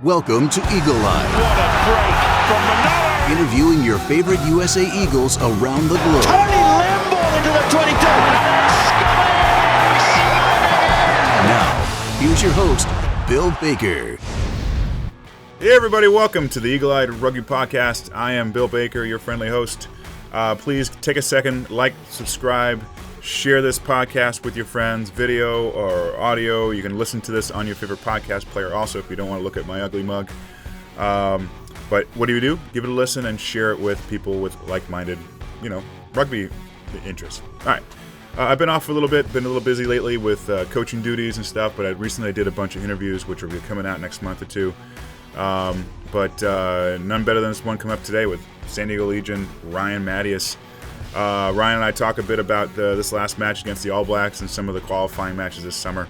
Welcome to Eagle Eye. What a break from Manolo. Interviewing your favorite USA Eagles around the globe. Tony Lamb into the 22. Now, here's your host, Bill Baker. Hey everybody, welcome to the Eagle Eye Rugby Podcast. I am Bill Baker, your friendly host. Please take a second, like, subscribe, share this podcast with your friends, video or audio. You can listen to this on your favorite podcast player also if you don't want to look at my ugly mug. But what do? Give it a listen and share it with people with like-minded, rugby interests. All right. I've been off for a little bit, been a little busy lately with coaching duties and stuff, but I recently did a bunch of interviews, which will be coming out next month or two. But none better than this one coming up today with San Diego Legion, Ryan Matyas. Ryan and I talk a bit about this last match against the All Blacks and some of the qualifying matches this summer,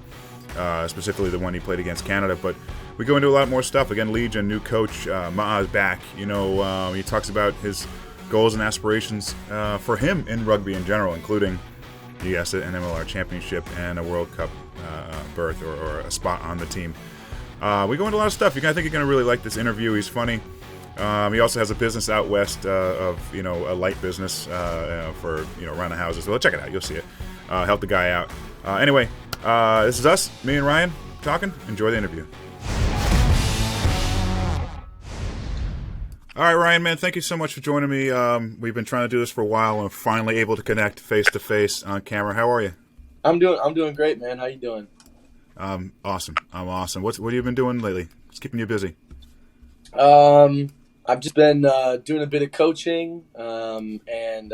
specifically the one he played against Canada. But we go into a lot more stuff. Again, Legion, new coach, Matyas back. He talks about his goals and aspirations for him in rugby in general, including, yes, an MLR championship and a World Cup berth or a spot on the team. We go into a lot of stuff. I think you're going to really like this interview. He's funny. He also has a business out west of a light business for around the houses. Well, check it out. You'll see it. Help the guy out. Anyway, this is us, me and Ryan, talking. Enjoy the interview. All right, Ryan, man, thank you so much for joining me. We've been trying to do this for a while, and we're finally able to connect face to face on camera. How are you? I'm doing great, man. How you doing? Awesome. I'm awesome. What have you been doing lately? What's keeping you busy? I've just been doing a bit of coaching, and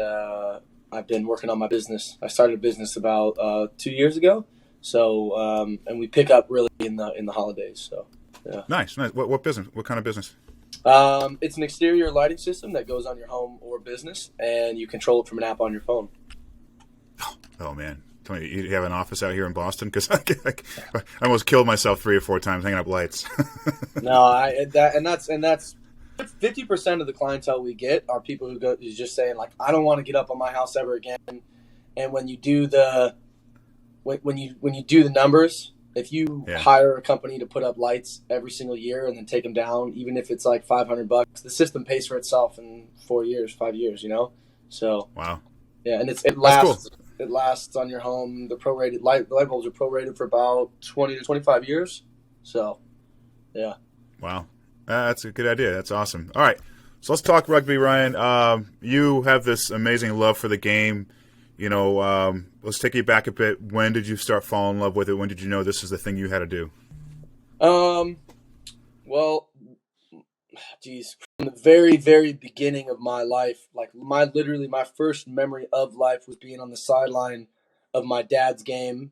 I've been working on my business. I started a business about 2 years ago, so and we pick up really in the holidays. So yeah. Nice. What business? What kind of business? It's an exterior lighting system that goes on your home or business, and you control it from an app on your phone. Oh man. Tony, you have an office out here in Boston? Because I almost killed myself 3 or 4 times hanging up lights. No, that's 50% of the clientele we get are people who's just saying like, I don't want to get up on my house ever again. And when you do when you do the numbers, if you hire a company to put up lights every single year and then take them down, even if it's like $500, the system pays for itself in 5 years. So wow, yeah, and it lasts. Cool. It lasts on your home. The light bulbs are prorated for about 20 to 25 years. So, yeah. Wow. That's a good idea. That's awesome. All right. So let's talk rugby, Ryan. You have this amazing love for the game. Let's take you back a bit. When did you start falling in love with it? When did you know this is the thing you had to do? Well, geez, from the very, very beginning of my life, like my first memory of life was being on the sideline of my dad's game.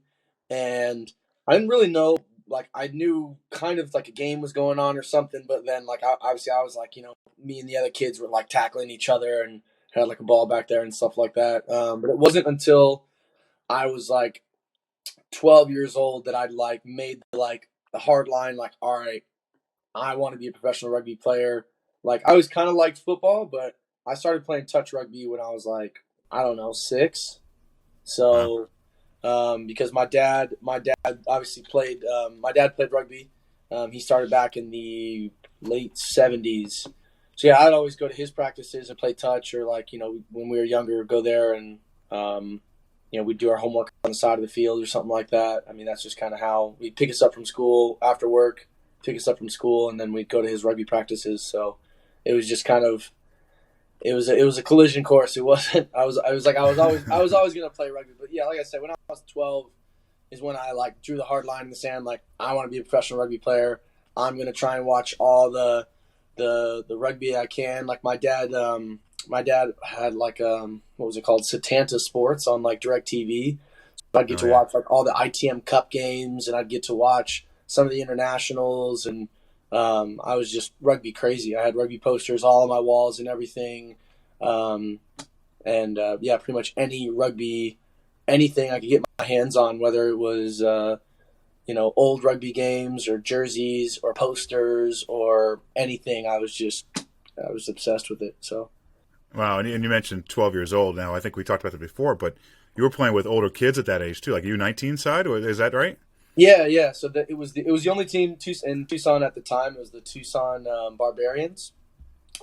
And I didn't really know, like I knew kind of like a game was going on or something, but then like obviously I was like, me and the other kids were like tackling each other and had like a ball back there and stuff like that. But it wasn't until I was like 12 years old that I'd like made like the hard line, like, all right, I want to be a professional rugby player. Like I always kind of liked football, but I started playing touch rugby when I was like, I don't know, 6. So, because my dad obviously played, my dad played rugby. He started back in the late 70s. So yeah, I'd always go to his practices and play touch, or like, when we were younger, go there and, we'd do our homework on the side of the field or something like that. I mean, that's just kind of how we'd pick us up from school after work, and then we'd go to his rugby practices. So it was just kind of, it was a collision course. It wasn't, I was always going to play rugby. But yeah, like I said, when I was 12 is when I like drew the hard line in the sand. Like, I want to be a professional rugby player. I'm going to try and watch all the rugby I can. Like my dad had like, what was it called? Satanta Sports on like DirecTV. So I'd get to watch like all the ITM Cup games, and I'd get to watch some of the internationals, and I was just rugby crazy. I had rugby posters all on my walls and everything. Pretty much any rugby, anything I could get my hands on, whether it was, old rugby games or jerseys or posters or anything. I was obsessed with it. So. Wow. And you mentioned 12 years old now. I think we talked about that before, but you were playing with older kids at that age too, like U19 side, or is that right? Yeah. So it was the only team in Tucson at the time. It was the Tucson Barbarians,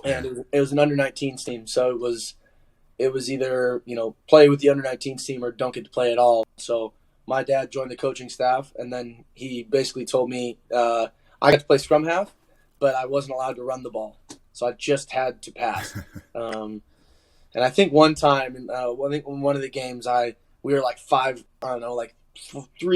and it was an under-19s team. So it was either play with the under-19s team or don't get to play at all. So my dad joined the coaching staff, and then he basically told me I got to play scrum half, but I wasn't allowed to run the ball. So I just had to pass. And I think one time, I think in one of the games, we were like 3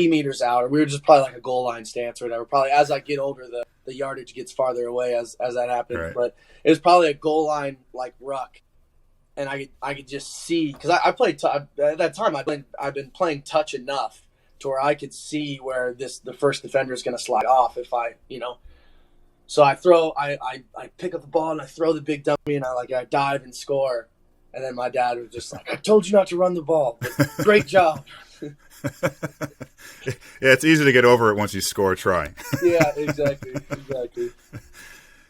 meters out, or we were just probably like a goal line stance or whatever. Probably as I get older, the yardage gets farther away as that happens. Right. But it was probably a goal line like ruck, and I could just see, because I played at that time. I've been playing touch enough to where I could see where the first defender is going to slide off if So I pick up the ball and I throw the big dummy and I dive and score. And then my dad was just like, I told you not to run the ball. But great job. Yeah, it's easy to get over it once you score a try. Yeah, exactly.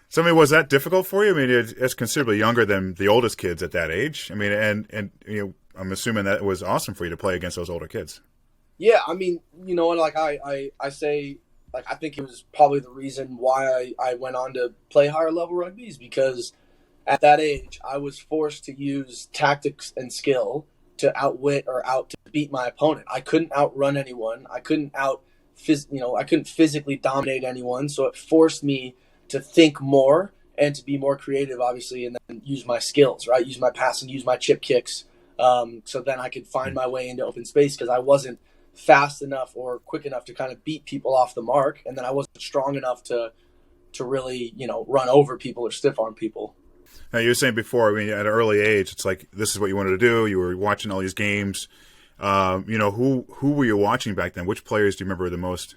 So, I mean, was that difficult for you? I mean, it's considerably younger than the oldest kids at that age. I mean, and I'm assuming that it was awesome for you to play against those older kids. Yeah, I mean, like I say, like, I think it was probably the reason why I went on to play higher level rugby is because at that age, I was forced to use tactics and skill to outwit or to beat my opponent. I couldn't outrun anyone. I couldn't I couldn't physically dominate anyone. So it forced me to think more and to be more creative, obviously, and then use my skills, right? Use my passing, use my chip kicks. So then I could find my way into open space because I wasn't fast enough or quick enough to kind of beat people off the mark. And then I wasn't strong enough to really, run over people or stiff arm people. Now, you were saying before, I mean, at an early age, it's like this is what you wanted to do. You were watching all these games. Who were you watching back then? Which players do you remember the most?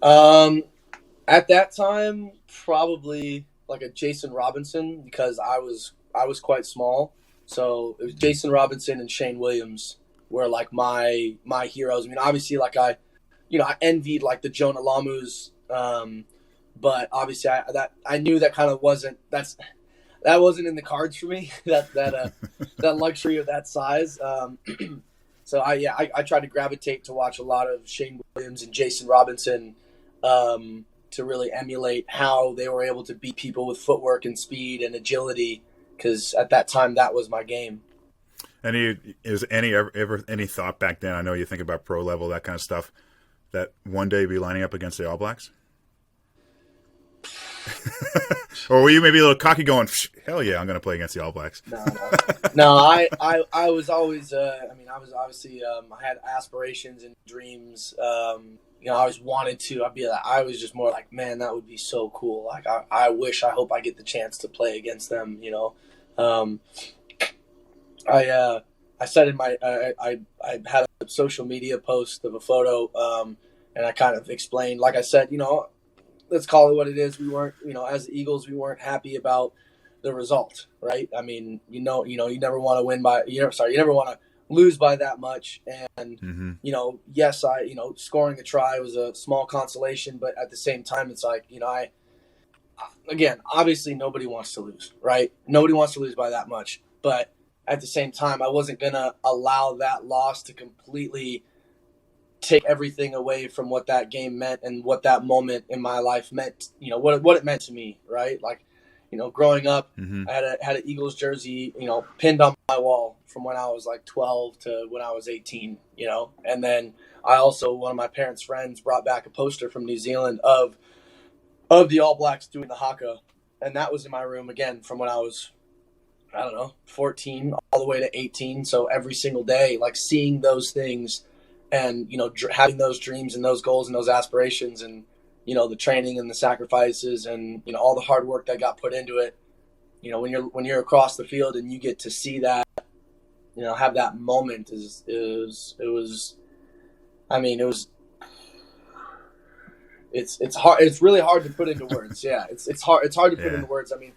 At that time, probably like a Jason Robinson, because I was quite small. So it was Jason Robinson and Shane Williams were like my heroes. I mean, obviously, like I envied like the Jonah Lamus, but obviously I knew that kind of wasn't in the cards for me. that luxury of that size. So I tried to gravitate to watch a lot of Shane Williams and Jason Robinson to really emulate how they were able to beat people with footwork and speed and agility, because at that time that was my game. Is ever any thought back then? I know you think about pro level, that kind of stuff, that one day you'd be lining up against the All Blacks. Or were you maybe a little cocky going, hell yeah, I'm going to play against the All Blacks? No, I was always, I was obviously, I had aspirations and dreams. I always wanted to. I was just more like, man, that would be so cool. Like, I hope I get the chance to play against them, I said in my, I had a social media post of a photo, and I kind of explained, like I said, let's call it what it is. We weren't, as the Eagles, we weren't happy about the result, right? I mean, you never want to you never want to lose by that much. And, yes, scoring a try was a small consolation, but at the same time, it's like, again, obviously nobody wants to lose, right? Nobody wants to lose by that much. But at the same time, I wasn't going to allow that loss to completely take everything away from what that game meant and what that moment in my life meant, what it meant to me, right? Like, growing up, I had an Eagles jersey, pinned on my wall from when I was like 12 to when I was 18, and then I also, one of my parents' friends brought back a poster from New Zealand of the All Blacks doing the haka, and that was in my room again from when I was, 14 all the way to 18. So every single day, like seeing those things and, having those dreams and those goals and those aspirations and, the training and the sacrifices and, all the hard work that got put into it, when you're across the field and you get to see that, have that moment it's hard. It's really hard to put into words. Yeah. It's hard to put into words. I mean,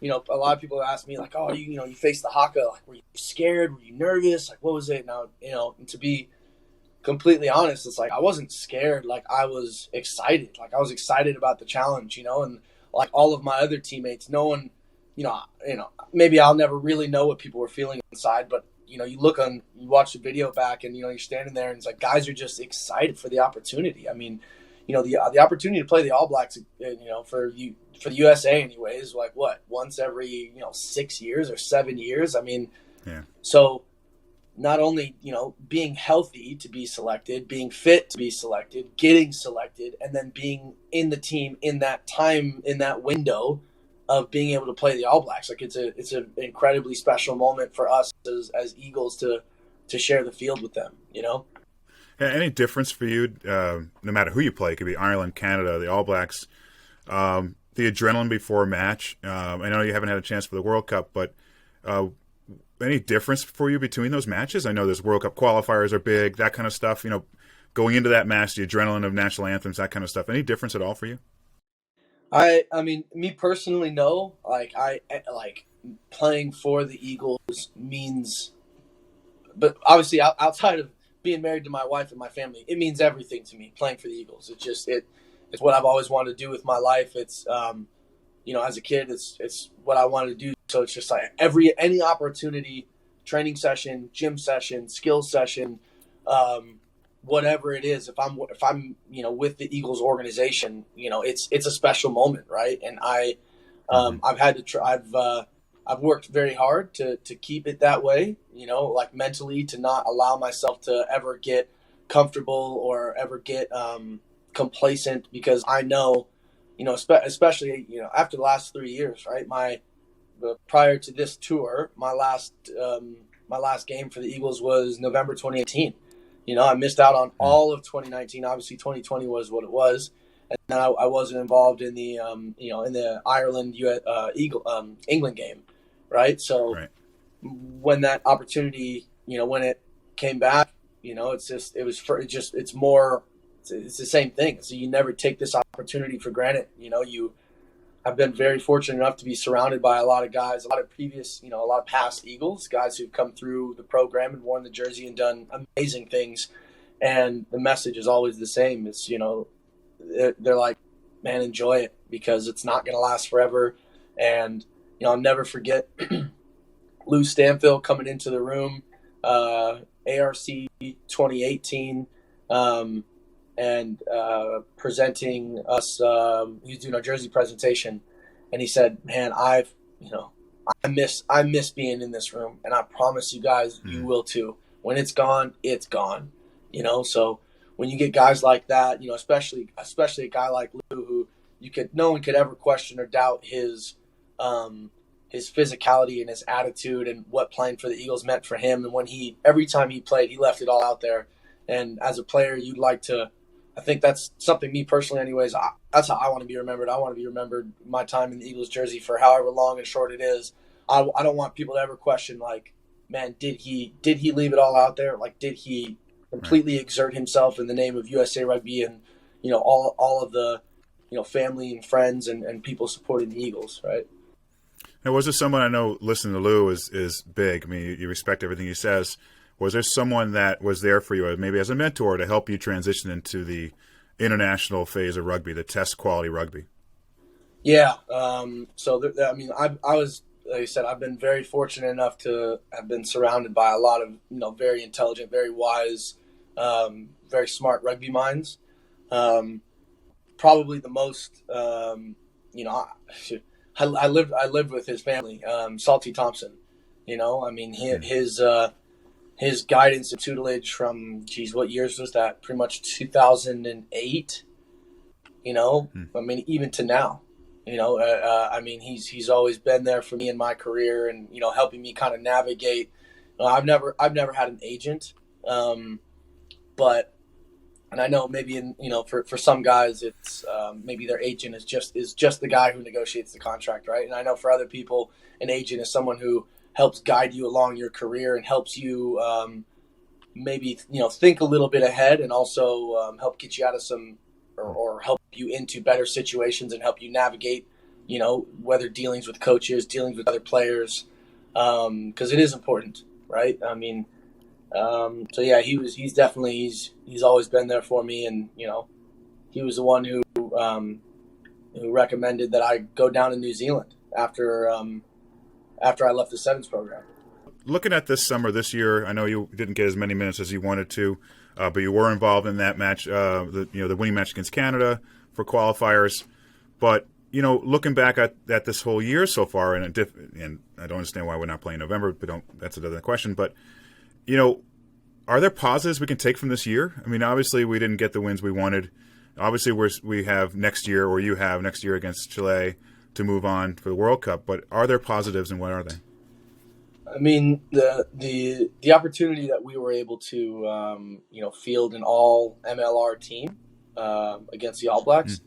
a lot of people ask me like, oh, you faced the haka. Like, were you scared? Were you nervous? Like, what was it? Now, and to be completely honest, it's like I wasn't scared. Like, I was excited. Like, I was excited about the challenge, and like all of my other teammates, no one, maybe I'll never really know what people were feeling inside, but you watch the video back, and you're standing there, and it's like guys are just excited for the opportunity. I mean, the opportunity to play the All Blacks, for the USA anyways, like what, once every 6 years or 7 years. I mean, yeah. So not only being healthy to be selected, being fit to be selected, getting selected, and then being in the team in that time, in that window of being able to play the All Blacks, like it's an incredibly special moment for us as Eagles to share the field with them. Any difference for you, no matter who you play? It could be Ireland, Canada, the All Blacks. The adrenaline before a match. I know you haven't had a chance for the World Cup, but any difference for you between those matches? I know there's World Cup qualifiers are big, that kind of stuff. Going into that match, the adrenaline of national anthems, that kind of stuff. Any difference at all for you? I mean, me personally, no. I playing for the Eagles means, but obviously outside of being married to my wife and my family, it means everything to me. Playing for the Eagles, it's what I've always wanted to do with my life. It's as a kid, it's what I wanted to do. So it's just like any opportunity, training session, gym session, skill session, whatever it is, if I'm with the Eagles organization, it's a special moment, right? And I've worked very hard to keep it that way, like mentally, to not allow myself to ever get comfortable or ever get complacent, because I know, especially after the last 3 years, right? Prior to this tour, my last game for the Eagles was November 2018. I missed out on all of 2019. Obviously, 2020 was what it was, and then I wasn't involved in the in the Ireland England game, right? So when that opportunity, when it came back, it's the same thing. So you never take this opportunity for granted. I've been very fortunate enough to be surrounded by a lot of guys, a lot of past Eagles, guys who've come through the program and worn the jersey and done amazing things. And the message is always the same. It's, they're like, man, enjoy it, because it's not going to last forever. And, I'll never forget Lou Stanfield coming into the room, ARC 2018, and presenting us. He was doing our jersey presentation, and he said, "Man, I miss being in this room, and I promise you guys, you will too. When it's gone, it's gone." So when you get guys like that, especially a guy like Lou, who no one could ever question or doubt his physicality and his attitude and what playing for the Eagles meant for him. And every time he played, he left it all out there. And as a player, you'd like to. I think that's something, me personally anyways, that's how I want to be remembered. I want to be remembered my time in the Eagles jersey for however long and short it is. I don't want people to ever question, like, man, did he leave it all out there? Like, did he completely exert himself in the name of USA Rugby and, all of the, family and friends and people supporting the Eagles, right? Now, was there someone, I know listening to Lou is big. I mean, you respect everything he says. Was there someone that was there for you, maybe as a mentor, to help you transition into the international phase of rugby, the test quality rugby? Yeah. I was, like I said, I've been very fortunate enough to have been surrounded by a lot of, very intelligent, very wise, very smart rugby minds. Probably the most, I lived with his family, Salty Thompson. His guidance and tutelage from, what years was that? Pretty much 2008, even to now, he's always been there for me in my career and, helping me kind of navigate. I've never had an agent, but, and I know maybe for some guys, it's, maybe their agent is just the guy who negotiates the contract. Right. And I know for other people, an agent is someone who helps guide you along your career and helps you maybe think a little bit ahead, and also help get you out of some or help you into better situations and help you navigate whether dealings with coaches, dealings with other players, because it is important, right? So yeah, he's definitely always been there for me, and he was the one who recommended that I go down to New Zealand after I left the sevens program. looking at this summer, this year, I know you didn't get as many minutes as you wanted to, but you were involved in that match, the winning match against Canada for qualifiers. But looking back at this whole year so far, and I don't understand why we're not playing November, but that's another question. But are there positives we can take from this year? I mean, obviously we didn't get the wins we wanted. Obviously we have next year, or you have next year against Chile to move on for the World Cup. But are there positives, and what are they? I mean, the opportunity that we were able to field an all MLR team against the All Blacks,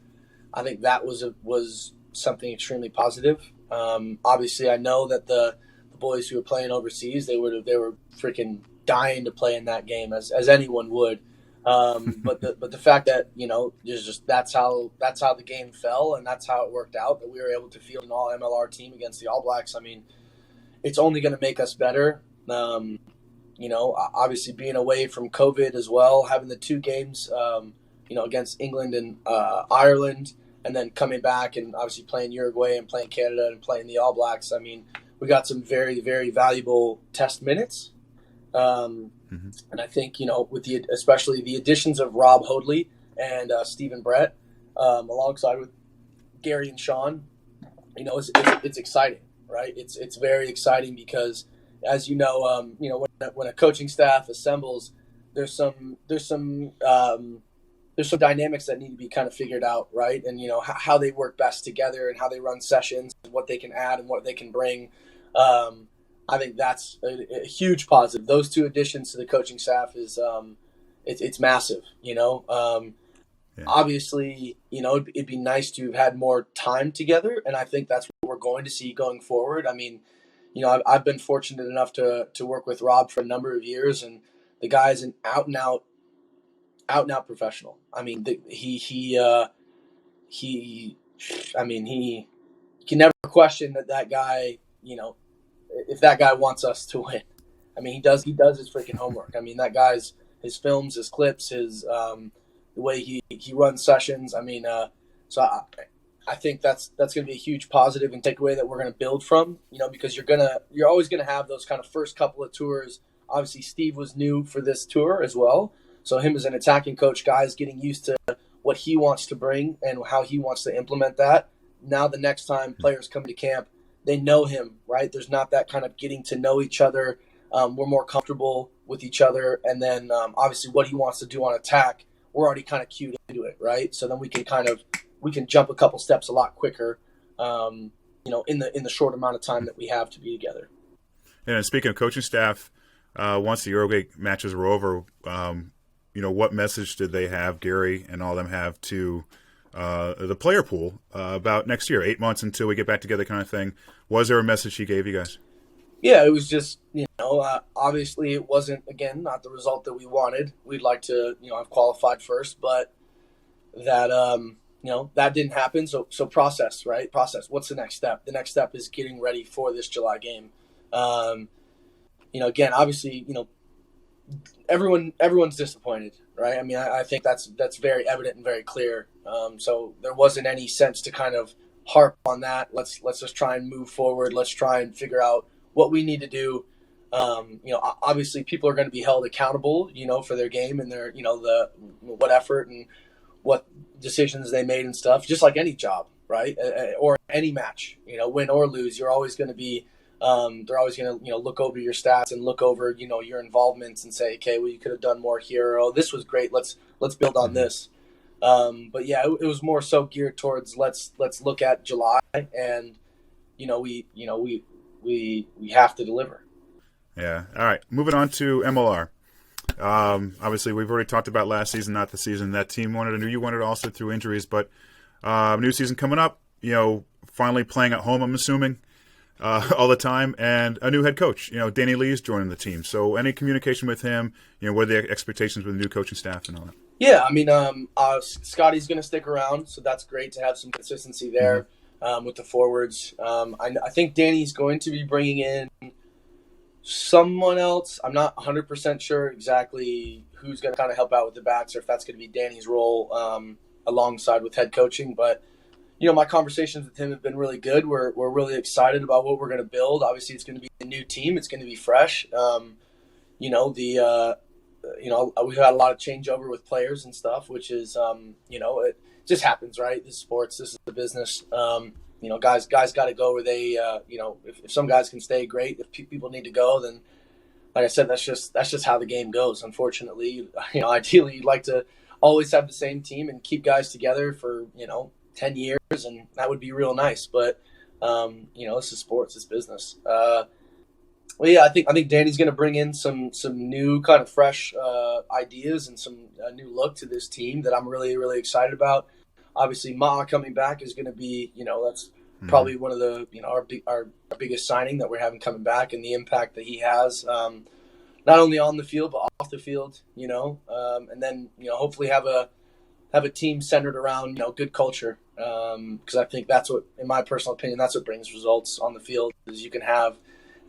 I think that was something extremely positive. Obviously, I know that the boys who were playing overseas, they were freaking dying to play in that game, as anyone would. But the fact that that's how the game fell, and that's how it worked out, that we were able to field an all MLR team against the All Blacks. I mean, it's only going to make us better. Obviously being away from COVID as well, having the 2 games, against England and Ireland, and then coming back and obviously playing Uruguay and playing Canada and playing the All Blacks. I mean, we got some very, very valuable test minutes. And I think, with especially the additions of Rob Hoadley and Stephen Brett, alongside with Gary and Sean, it's exciting, right? It's very exciting because, as when a coaching staff assembles, there's some dynamics that need to be kind of figured out, right? And how they work best together and how they run sessions, what they can add and what they can bring. I think that's a huge positive. Those 2 additions to the coaching staff is it's massive. Obviously, it'd be nice to have had more time together, and I think that's what we're going to see going forward. I mean, I've been fortunate enough to work with Rob for a number of years, and the guy's an out and out professional. I mean, he can never question that guy. If that guy wants us to win, I mean, he does his freaking homework. I mean, that guy's his films, his clips, his the way he runs sessions. I mean, so I think that's going to be a huge positive and takeaway that we're going to build from. Because you're always going to have those kind of first couple of tours. Obviously, Steve was new for this tour as well, so him as an attacking coach, guys getting used to what he wants to bring and how he wants to implement that. Now, the next time players come to camp, they know him, right? There's not that kind of getting to know each other. We're more comfortable with each other. And then obviously what he wants to do on attack, we're already kind of cued into it, right? So then we can jump a couple steps a lot quicker, in the short amount of time that we have to be together. And speaking of coaching staff, once the Uruguay matches were over, what message did they have, Gary and all of them have to the player pool about next year, 8 months until we get back together kind of thing? Was there a message he gave you guys? Yeah, it was just, obviously it wasn't, again, not the result that we wanted. We'd like to, have qualified first, but that, that didn't happen. So process, right? Process. What's the next step? The next step is getting ready for this July game. Again, obviously, everyone's disappointed, right? I mean, I think that's very evident and very clear. So there wasn't any sense to kind of harp on that. Let's just try and move forward. Let's try and figure out what we need to do. Obviously people are going to be held accountable, for their game and their, what effort and what decisions they made and stuff, just like any job, right? Or any match, win or lose, you're always going to be, they're always going to, look over your stats and look over, your involvements and say, okay, well, you could have done more here. Oh, this was great. Let's build on this. But yeah, it was more so geared towards let's look at July and, we have to deliver. Yeah. All right. Moving on to MLR. Obviously, we've already talked about last season, not the season that team wanted. I knew you wanted also through injuries, but new season coming up, finally playing at home, I'm assuming, all the time, and a new head coach. Danny Lee's joining the team. So any communication with him, what are the expectations with the new coaching staff and all that? Yeah, I mean, Scotty's going to stick around, so that's great to have some consistency there with the forwards. I think Danny's going to be bringing in someone else. I'm not 100% sure exactly who's going to kind of help out with the backs or if that's going to be Danny's role alongside with head coaching. But, my conversations with him have been really good. We're really excited about what we're going to build. Obviously, it's going to be a new team. It's going to be fresh. We've had a lot of changeover with players and stuff, which is, it just happens, right? This is sports. This is the business. Guys got to go where they, if some guys can stay, great. If people need to go, then, like I said, that's just how the game goes. Unfortunately, ideally, you'd like to always have the same team and keep guys together for 10 years, and that would be real nice. But this is sports, it's business. Well, yeah, I think Danny's going to bring in some new kind of fresh ideas and some new look to this team that I'm really, really excited about. Obviously, Ma coming back is going to be, that's probably one of the, our biggest signing that we're having coming back, and the impact that he has, not only on the field but off the field, and then hopefully have a team centered around good culture, because I think that's what, in my personal opinion, that's what brings results on the field. Is you can have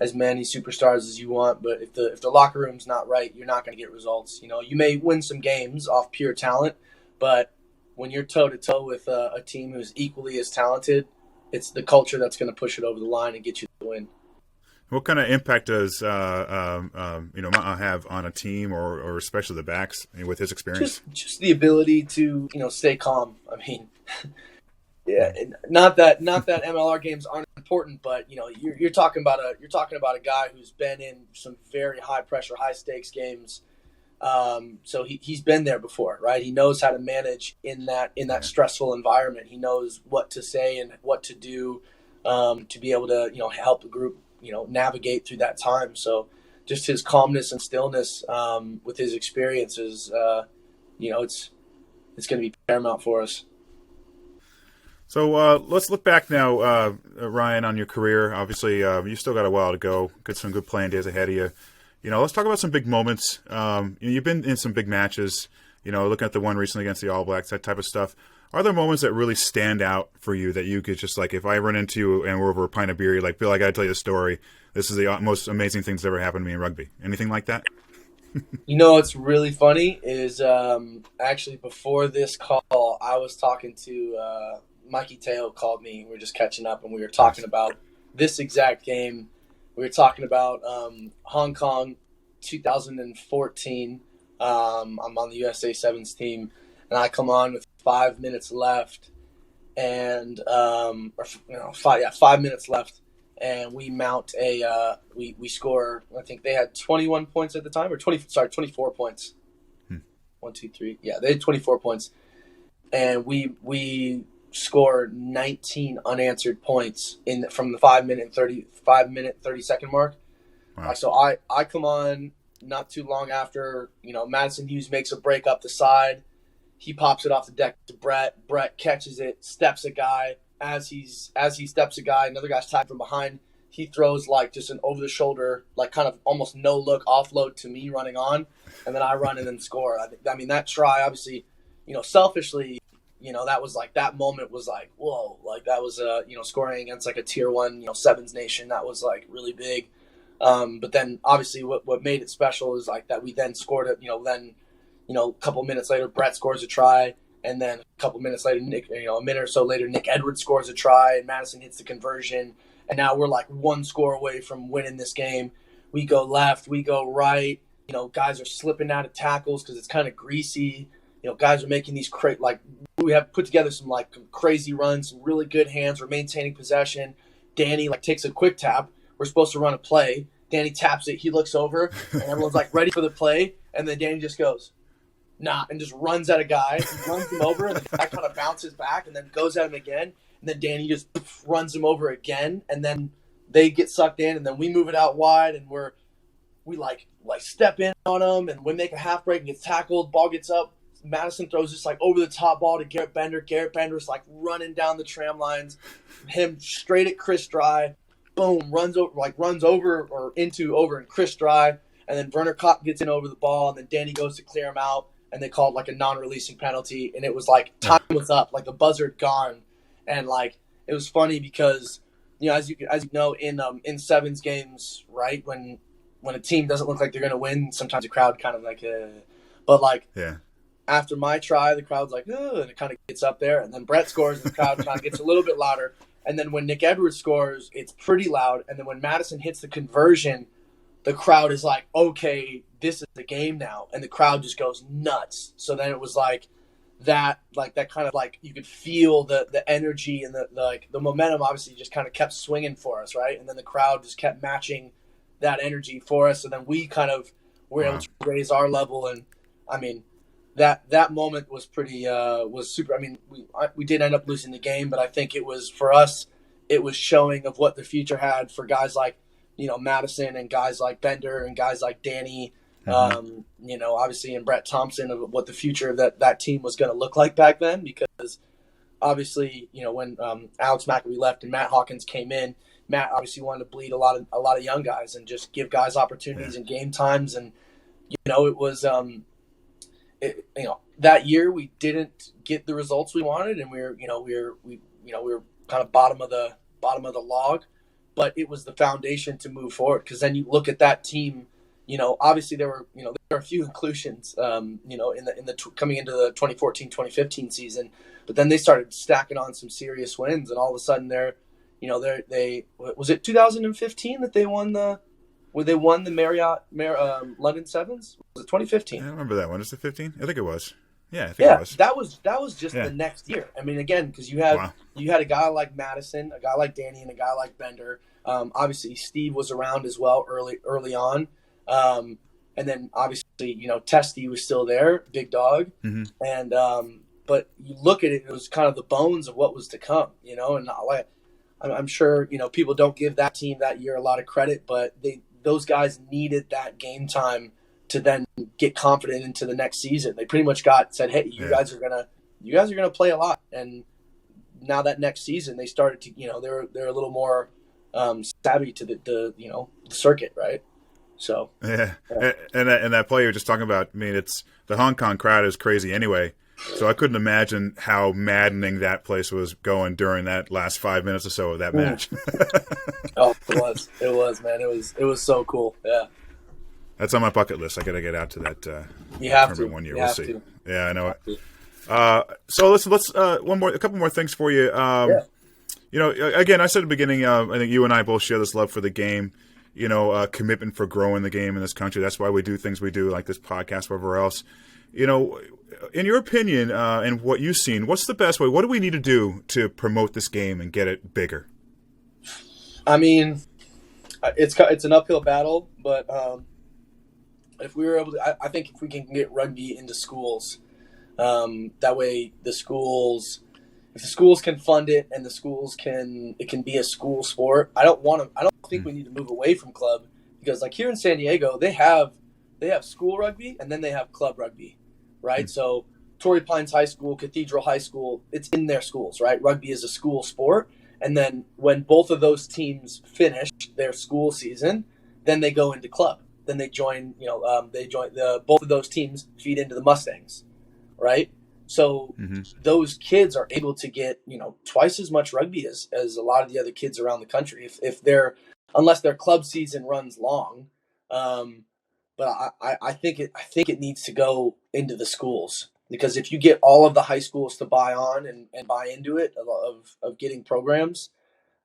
as many superstars as you want, but if the locker room's not right, you're not going to get results. You may win some games off pure talent, but when you're toe-to-toe with a team who's equally as talented, it's the culture that's going to push it over the line and get you the win. What kind of impact does Ma'a have on a team, or especially the backs, with his experience? Just the ability to stay calm. I mean, yeah, not that MLR games aren't important, but you're talking about a guy who's been in some very high pressure, high stakes games. So he's been there before, right? He knows how to manage in that stressful environment. He knows what to say and what to do to be able to help the group navigate through that time. So just his calmness and stillness with his experiences, it's going to be paramount for us. So let's look back now, Ryan, on your career. Obviously, you still got a while to go. Got some good playing days ahead of you. Let's talk about some big moments. You've been in some big matches. Looking at the one recently against the All Blacks, that type of stuff. Are there moments that really stand out for you that you could just, like, if I run into you and we're over a pint of beer, you're like, Bill, I got to tell you a story. This is the most amazing thing that's ever happened to me in rugby. Anything like that? What's really funny is actually before this call, I was talking to Mikey Teo called me. We were just catching up, and we were talking about this exact game. We were talking about Hong Kong 2014. I'm on the USA Sevens team, and I come on with 5 minutes left, and 5 minutes left, and we mount we score. I think they had 21 points at the time, or 24 points. 1, 2, 3. Yeah, they had 24 points, and we score 19 unanswered points from the 5 minute 30 second mark. Wow. So I come on not too long after. Madison Hughes makes a break up the side. He pops it off the deck to Brett. Brett catches it, steps a guy. As he steps a guy, another guy's tied from behind. He throws like just an over the shoulder, like kind of almost no look offload to me running on, and then I run and then score. I mean that try, obviously, selfishly, that was like, that moment was like, whoa, like that was scoring against like a tier 1 sevens nation. That was like really big. But then obviously what made it special is like that we then scored it. A couple minutes later, Brett scores a try, and then a couple minutes later, a minute or so later, Nick Edwards scores a try, and Madison hits the conversion, and now we're like one score away from winning this game. We go left, we go right. Guys are slipping out of tackles because it's kind of greasy. Guys are making these we have put together some like crazy runs, some really good hands. We're maintaining possession. Danny takes a quick tap. We're supposed to run a play. Danny taps it. He looks over, and everyone's like ready for the play, and then Danny just goes, nah, and just runs at a guy. He runs him over, and the guy kind of bounces back and then goes at him again. And then Danny just runs him over again, and then they get sucked in, and then we move it out wide, and we step in on them, and we make a half break and gets tackled. Ball gets up. Madison throws this like over the top ball to Garrett Bender. Garrett Bender's like running down the tram lines, him straight at Chris Dry. Boom, runs over or into over and Chris Dry, and then Werner Kopp gets in over the ball, and then Danny goes to clear him out, and they called like a non-releasing penalty, and it was like time was up, like the buzzer had gone, and like it was funny because as you know in sevens games, right, when a team doesn't look like they're gonna win, sometimes the crowd kind of like but like yeah. after my try, the crowd's like, oh, and it kind of gets up there. And then Brett scores, and the crowd kind of gets a little bit louder. And then when Nick Edwards scores, it's pretty loud. And then when Madison hits the conversion, the crowd is like, okay, this is the game now. And the crowd just goes nuts. So then it was that kind of like you could feel the energy and the momentum obviously just kind of kept swinging for us, right? And then the crowd just kept matching that energy for us. And then we kind of were able to raise our level. And I mean, that moment was pretty was super. I mean, we did end up losing the game, but I think it was, for us, it was showing of what the future had for guys like, Madison and guys like Bender and guys like Danny, obviously, and Brett Thompson, of what the future of that team was going to look like back then. Because obviously, when Alex McAbee left and Matt Hawkins came in, Matt obviously wanted to bleed a lot of young guys and just give guys opportunities and game times. And it was that year we didn't get the results we wanted, and we were kind of bottom of the log. But it was the foundation to move forward, because then you look at that team. Obviously there were a few inclusions, in the coming into the 2014-2015 season, but then they started stacking on some serious wins, and all of a sudden they was it 2015 that they won the Marriott London Sevens? Was it 2015? I remember that one. Is it 15? I think it was. Yeah, I think it was. That was just the next year. I mean, again, because you had a guy like Madison, a guy like Danny, and a guy like Bender. Obviously, Steve was around as well early on, and then obviously, Testy was still there, big dog, and but you look at it, it was kind of the bones of what was to come, and I'm sure people don't give that team that year a lot of credit, but those guys needed that game time to then get confident into the next season. They pretty much said, hey, you guys are gonna play a lot. And now that next season they started to, they're a little more savvy to the circuit, right? So and that play you're just talking about, I mean, it's the Hong Kong crowd is crazy anyway. So I couldn't imagine how maddening that place was going during that last 5 minutes or so of that match. Oh, it was, man. It was so cool. Yeah. That's on my bucket list. I got to get out to that. You have to. One year. We'll see. Yeah, I know it. So let's a couple more things for you. Again, I said at the beginning, I think you and I both share this love for the game. Commitment for growing the game in this country. That's why we do things we do, like this podcast, wherever else. In your opinion, and what you've seen, what's the best way? What do we need to do to promote this game and get it bigger? I mean, it's an uphill battle, but if we were able to, I think if we can get rugby into schools, that way if the schools can fund it and it can be a school sport. I don't think we need to move away from club, because like here in San Diego, they have school rugby and then they have club rugby, right? So Torrey Pines High School, Cathedral High School, it's in their schools, right? Rugby is a school sport. And then when both of those teams finish their school season, then they go into club. Then they join, both of those teams feed into the Mustangs, right? So those kids are able to get, twice as much rugby as a lot of the other kids around the country, unless their club season runs long. But I think it needs to go into the schools, because if you get all of the high schools to buy on and buy into it of getting programs,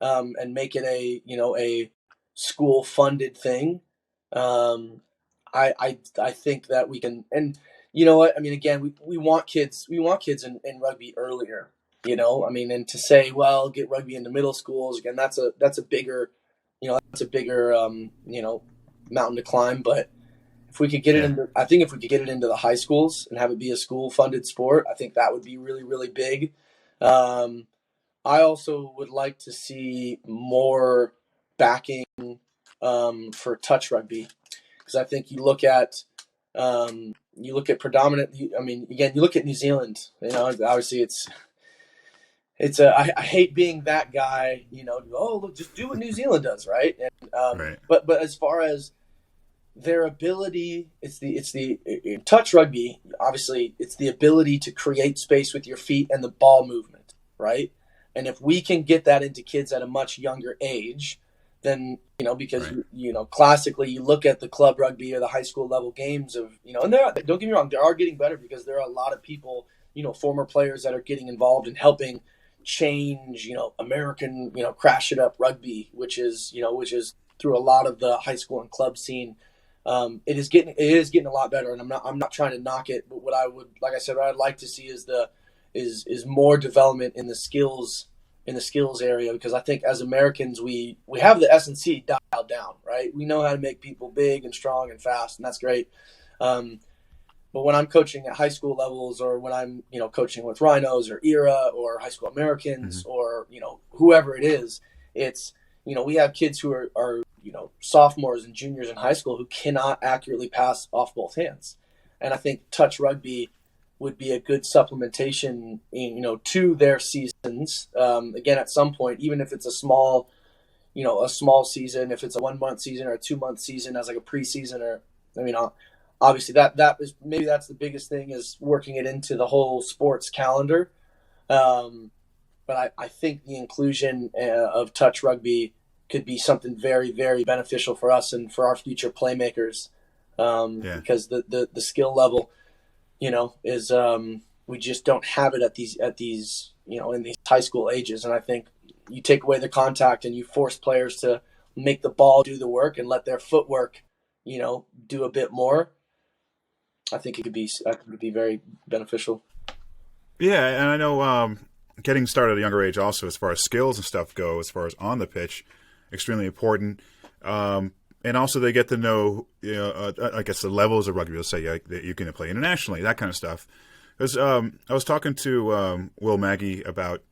and make it a school funded thing, I think that we can. And you know what I mean, again, we want kids in rugby earlier, and to say, well, get rugby into middle schools, again, that's a bigger mountain to climb. But if we could get it into, I think if we could get it into the high schools and have it be a school funded sport, I think that would be really, really big. I also would like to see more backing for touch rugby, because I think you look at predominant. I mean, again, you look at New Zealand. Obviously, I hate being that guy. Oh, look, just do what New Zealand does, right? And right. But as far as their ability, in touch rugby, obviously, it's the ability to create space with your feet and the ball movement, right? And if we can get that into kids at a much younger age, than, because, right. classically you look at the club rugby or the high school level games of, and don't get me wrong, they are getting better because there are a lot of people, former players that are getting involved in helping change, American, crash it up rugby, which is through a lot of the high school and club scene. It is getting a lot better, and I'm not trying to knock it, but what I'd like to see is more development in the skills area, because I think as Americans we have the S&C dialed down, right? We know how to make people big and strong and fast, and that's great. But when I'm coaching at high school levels, or when I'm coaching with Rhinos or ERA or high school Americans, Mm-hmm. or whoever it is, it's we have kids who are sophomores and juniors in high school who cannot accurately pass off both hands, and I think touch rugby would be a good supplementation, to their seasons. Again, at some point, even if it's a small season, if it's a 1 month season or a 2 month season as like a preseason, or obviously that is maybe that's the biggest thing, is working it into the whole sports calendar. But I think the inclusion of touch rugby could be something very, very beneficial for us and for our future playmakers, because the skill level, is we just don't have it at these in these high school ages. And I think you take away the contact and you force players to make the ball do the work and let their footwork, do a bit more. I think it could be very beneficial. Yeah, and I know getting started at a younger age also, as far as skills and stuff go, as far as on the pitch, extremely important. And also they get to know, I guess, the levels of rugby. Let's say that you can play internationally, that kind of stuff. Because I was talking to Will Maggie about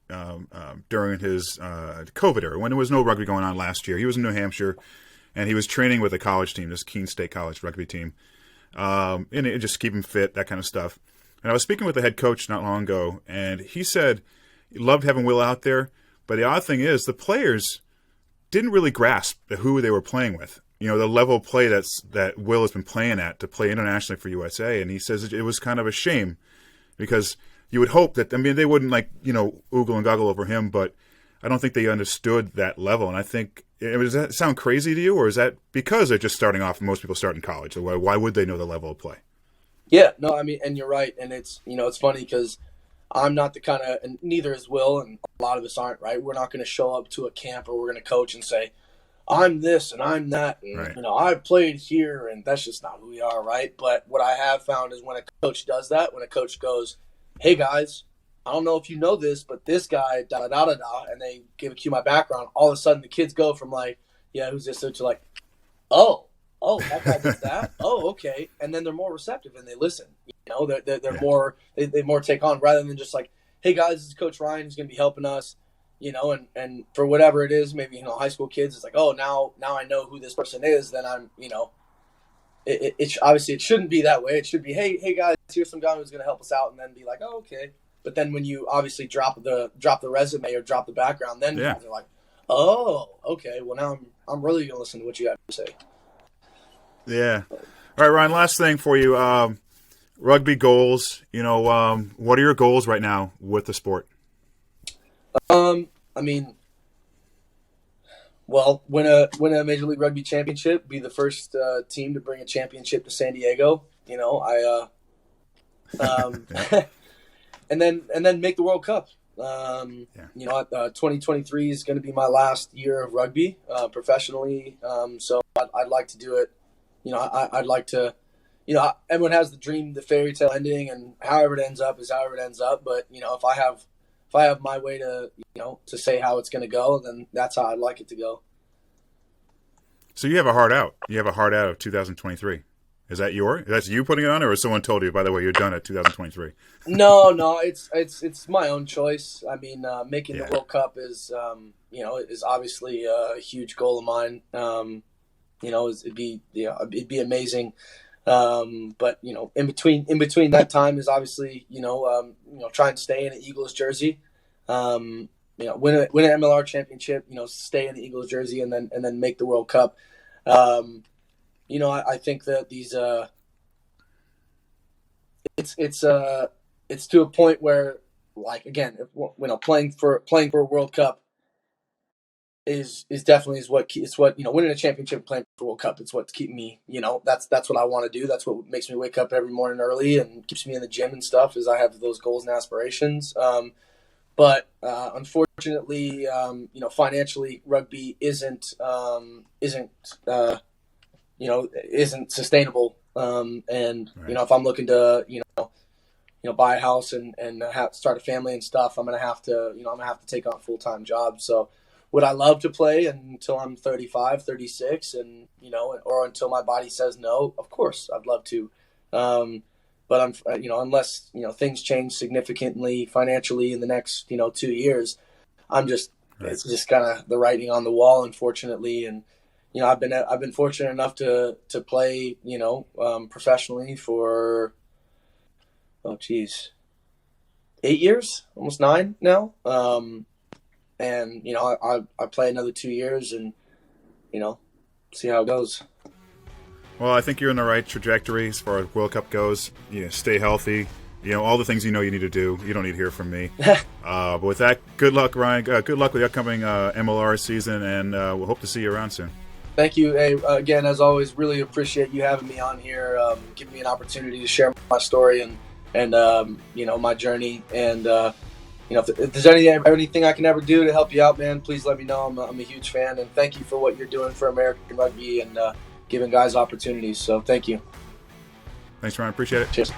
during his COVID era, when there was no rugby going on last year. He was in New Hampshire, and he was training with a college team, this Keene State College rugby team, and it just keep him fit, that kind of stuff. And I was speaking with the head coach not long ago, and he said he loved having Will out there, but the odd thing is the players didn't really grasp who they were playing with. The level of play that Will has been playing at to play internationally for USA. And he says it was kind of a shame, because you would hope that, they wouldn't oogle and goggle over him, but I don't think they understood that level. And I think, does that sound crazy to you, or is that because they're just starting off and most people start in college? So why would they know the level of play? Yeah, no, and you're right. And it's, it's funny because I'm not the kind of, and neither is Will, and a lot of us aren't, right? We're not going to show up to a camp or we're going to coach and say, I'm this and I'm that, and right. I've played here, and that's just not who we are, right? But what I have found is when a coach does that, when a coach goes, hey guys, I don't know if you know this, but this guy, da da da da, and they give a cue my background, all of a sudden the kids go from like, yeah, who's this, to like, oh, that guy does that? Oh, okay. And then they're more receptive and they listen. They're more, they more take on, rather than just like, hey guys, this is Coach Ryan, who's going to be helping us. And for whatever it is, maybe, high school kids, it's like, oh, now I know who this person is. Then I'm, it obviously it shouldn't be that way. It should be, hey guys, here's some guy who's going to help us out, and then be like, oh, okay. But then when you obviously drop the resume or drop the background, then guys are like, oh, okay. Well, now I'm really going to listen to what you have to say. Yeah. All right, Ryan, last thing for you. Rugby goals, what are your goals right now with the sport? Well, win a Major League Rugby championship, be the first team to bring a championship to San Diego. And then make the World Cup. 2023 is going to be my last year of rugby professionally. So I'd like to do it. I'd like to. Everyone has the dream, the fairy tale ending, and however it ends up is however it ends up. But if I have my way to to say how it's going to go, then that's how I'd like it to go. So you have a heart out. You have a heart out of 2023. Is that that's you putting it on, or has someone told you, by the way, you're done at 2023? No, it's my own choice. Making the World Cup is is obviously a huge goal of mine. It'd be amazing. But in between that time is obviously trying to stay in an Eagles jersey, win an MLR championship, stay in the Eagles jersey, and then make the World Cup. I think that these it's to a point where, like, again, playing for a World Cup, is definitely it's what winning a championship and playing for World Cup. It's what's keeping me, that's what I want to do. That's what makes me wake up every morning early and keeps me in the gym and stuff, is I have those goals and aspirations. But unfortunately, financially, rugby isn't sustainable. And Right. If I'm looking to buy a house and start a family and stuff, I'm gonna have to take on a full-time job. So would I love to play until I'm 35, 36, and or until my body says no? Of course, I'd love to. But I'm, unless things change significantly financially in the next 2 years, it's just kind of the writing on the wall, unfortunately. And I've been fortunate enough to play professionally for 8 years, almost 9 now. And I play another 2 years and see how it goes. Well, I think you're in the right trajectory as far as World Cup goes. Stay healthy. All the things you need to do. You don't need to hear from me. But with that, good luck, Ryan. Good luck with the upcoming MLR season, and we'll hope to see you around soon. Thank you. Hey, again, as always, really appreciate you having me on here, giving me an opportunity to share my story and my journey. And if there's anything I can ever do to help you out, man, please let me know. I'm a huge fan, and thank you for what you're doing for American rugby and giving guys opportunities. So thank you. Thanks, Ryan. Appreciate it. Cheers.